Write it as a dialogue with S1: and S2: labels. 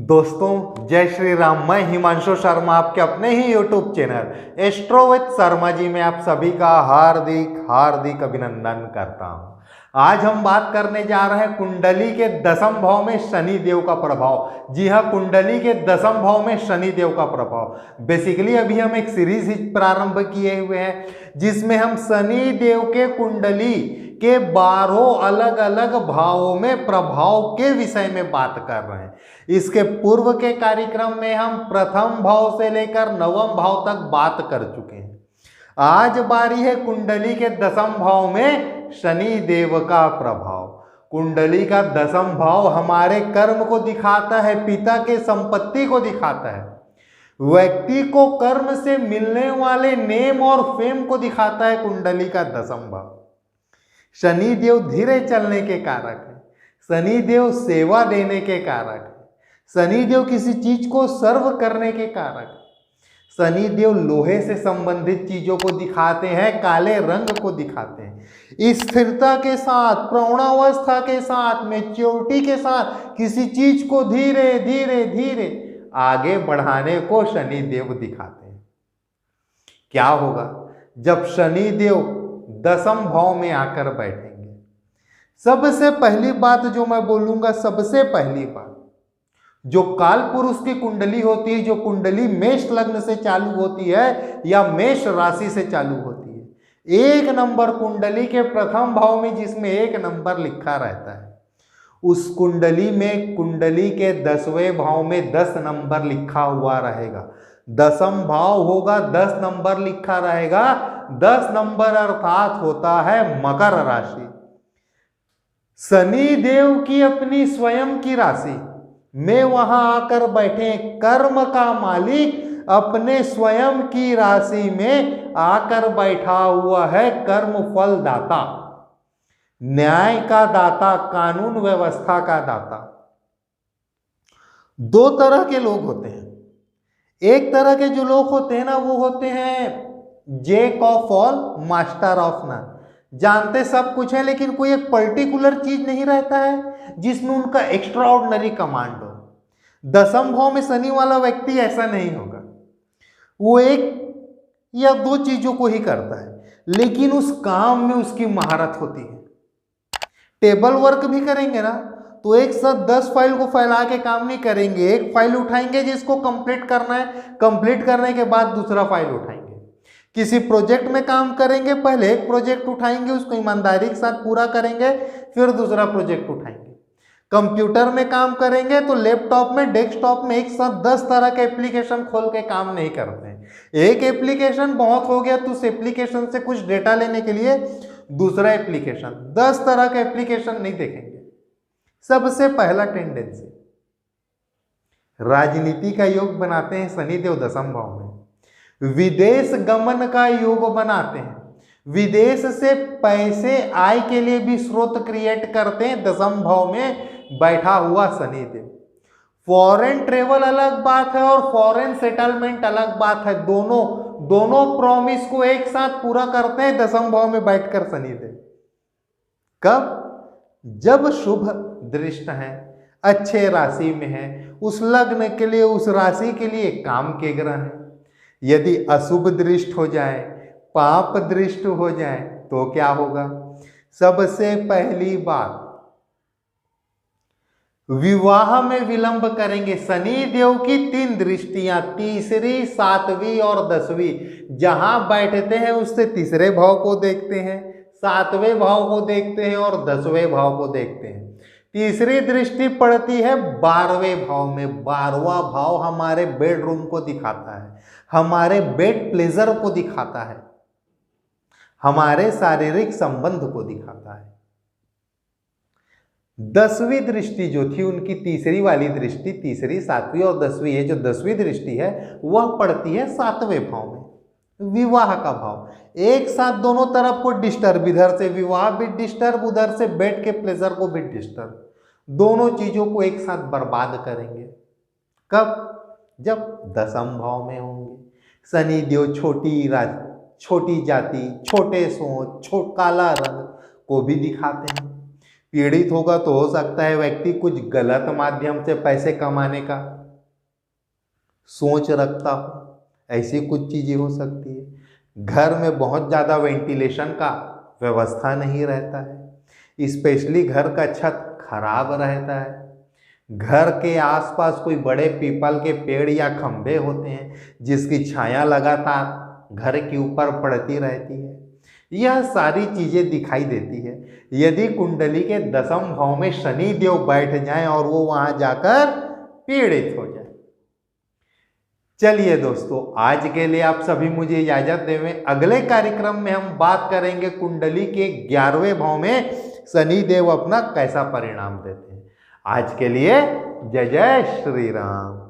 S1: दोस्तों जय श्री राम। मैं हिमांशु शर्मा आपके अपने ही YouTube channel astro with Sharma ji में आप सभी का हार्दिक हार्दिक अभिनंदन करता हूं। आज हम बात करने जा रहे हैं कुंडली के दसम भाव में शनि देव का प्रभाव। जी हाँ, कुंडली के दसम भाव में शनि देव का प्रभाव। बेसिकली अभी हम एक सीरीज प्रारंभ किए हुए हैं जिसमें हम शनि देव के कुंडली के 12 अलग अलग भावों में प्रभाव के विषय में बात कर रहे हैं। इसके पूर्व के कार्यक्रम में हम प्रथम भाव से लेकर नवम भाव तक बात कर चुके हैं। आज बारी है कुंडली के दसम भाव में शनि देव का प्रभाव। कुंडली का दसम भाव हमारे कर्म को दिखाता है, पिता के संपत्ति को दिखाता है, व्यक्ति को कर्म से मिलने वाले नेम और फेम को दिखाता है। कुंडली का दसम भाव शनि देव धीरे चलने के कारक है, शनि देव सेवा देने के कारक है, शनि देव किसी चीज को सर्व करने के कारक है, शनि देव लोहे से संबंधित चीजों को दिखाते हैं, काले रंग को दिखाते हैं। स्थिरता के साथ, प्रौढ़ावस्था के साथ, मैच्योरिटी के साथ किसी चीज को धीरे धीरे धीरे आगे बढ़ाने को शनि देव दिखाते हैं। क्या होगा जब शनि देव दसम भाव में आकर बैठेंगे? सबसे पहली बात जो मैं बोलूंगा, सबसे पहली बात, जो काल पुरुष की कुंडली होती है, जो कुंडली मेष लग्न से चालू होती है या मेष राशि से चालू होती है, 1 नंबर कुंडली के प्रथम भाव में जिसमें 1 नंबर लिखा रहता है, उस कुंडली में कुंडली के 10वें भाव में 10 नंबर लिखा हुआ रहेगा। दसम भाव होगा, 10 नंबर लिखा रहेगा। 10 नंबर अर्थात होता है मकर राशि। शनि देव की अपनी स्वयं की राशि में वहां आकर बैठे, कर्म का मालिक अपने स्वयं की राशि में आकर बैठा हुआ है। कर्म फल दाता, न्याय का दाता, कानून व्यवस्था का दाता। 2 तरह के लोग होते हैं। एक तरह के जो लोग होते हैं ना, वो होते हैं jack of all master of none. जानते सब कुछ है लेकिन कोई एक पर्टिकुलर चीज नहीं रहता है जिसमें उनका एक्स्ट्रा ऑर्डिनरी कमांड हो। दसम भाव में शनि वाला व्यक्ति ऐसा नहीं होगा। वो 1 या 2 चीजों को ही करता है लेकिन उस काम में उसकी महारत होती है। टेबल वर्क भी करेंगे ना तो एक साथ 10 फाइल को फैला के काम नहीं करेंगे। एक फाइल उठाएंगे जिसको कंप्लीट करना है, कंप्लीट करने के बाद दूसरा फाइल उठाएंगे। किसी प्रोजेक्ट में काम करेंगे, पहले एक प्रोजेक्ट उठाएंगे, उसको ईमानदारी के साथ पूरा करेंगे, फिर दूसरा प्रोजेक्ट उठाएंगे। कंप्यूटर में काम करेंगे तो लैपटॉप में, डेस्कटॉप में एक साथ 10 तरह के एप्लीकेशन खोल के काम नहीं करते हैं। एक एप्लीकेशन बहुत हो गया तो उस एप्लीकेशन से कुछ डेटा लेने के लिए दूसरा एप्लीकेशन, 10 तरह का एप्लीकेशन नहीं देखेंगे। सबसे पहला टेंडेंसी, राजनीति का योग बनाते हैं शनि देव दसम भाव में। विदेश गमन का योग बनाते हैं, विदेश से पैसे आय के लिए भी स्रोत क्रिएट करते हैं दसम भाव में बैठा हुआ शनि देव। फॉरेन ट्रेवल अलग बात है और फॉरेन सेटलमेंट अलग बात है। दोनों प्रॉमिस को एक साथ पूरा करते हैं दसम भाव में बैठकर शनि देव। कब? जब शुभ दृष्ट है, अच्छे राशि में है, उस लग्न के लिए, उस राशि के लिए काम के ग्रह है। यदि अशुभ दृष्ट हो जाए, पाप दृष्ट हो जाए तो क्या होगा? सबसे पहली बात, विवाह में विलंब करेंगे। शनि देव की 3 दृष्टियां, तीसरी, 7वीं और 10वीं, जहां बैठते हैं उससे तीसरे भाव को देखते हैं, 7वें भाव को देखते हैं और 10वें भाव को देखते हैं। तीसरी दृष्टि पड़ती है 12वें भाव में। 12वां भाव हमारे बेडरूम को दिखाता है, हमारे बेड प्लेजर को दिखाता है, हमारे शारीरिक संबंध को दिखाता है। 10वीं दृष्टि जो थी उनकी, तीसरी वाली दृष्टि, तीसरी, 7वीं और 10वीं है, जो 10वीं दृष्टि है वह पड़ती है 7वें भाव में, विवाह का भाव। एक साथ दोनों तरफ को डिस्टर्ब, इधर से विवाह भी डिस्टर्ब, उधर से बेड के प्लेजर को भी डिस्टर्ब, दोनों चीजों को एक साथ बर्बाद करेंगे। कब? जब दसम भाव में होंगे। शनि देव छोटी जाति, छोटे सोच, काला रंग को भी दिखाते हैं। पीड़ित होगा तो हो सकता है व्यक्ति कुछ गलत माध्यम से पैसे कमाने का सोच रखता हो, ऐसी कुछ चीजें हो सकती है। घर में बहुत ज़्यादा वेंटिलेशन का व्यवस्था नहीं रहता है, स्पेशली घर का छत खराब रहता है, घर के आसपास कोई बड़े पीपल के पेड़ या खंभे होते हैं जिसकी छाया लगातार घर के ऊपर पड़ती रहती है, यह सारी चीजें दिखाई देती है। यदि कुंडली के 10वें भाव में शनि देव बैठ जाएं और वो वहां जाकर पीड़ित हो जाए। चलिए दोस्तों, आज के लिए आप सभी मुझे इजाजत देवें। अगले कार्यक्रम में हम बात करेंगे कुंडली के 11वें भाव में शनि देव अपना कैसा परिणाम देते हैं। आज के लिए जय जय श्री राम।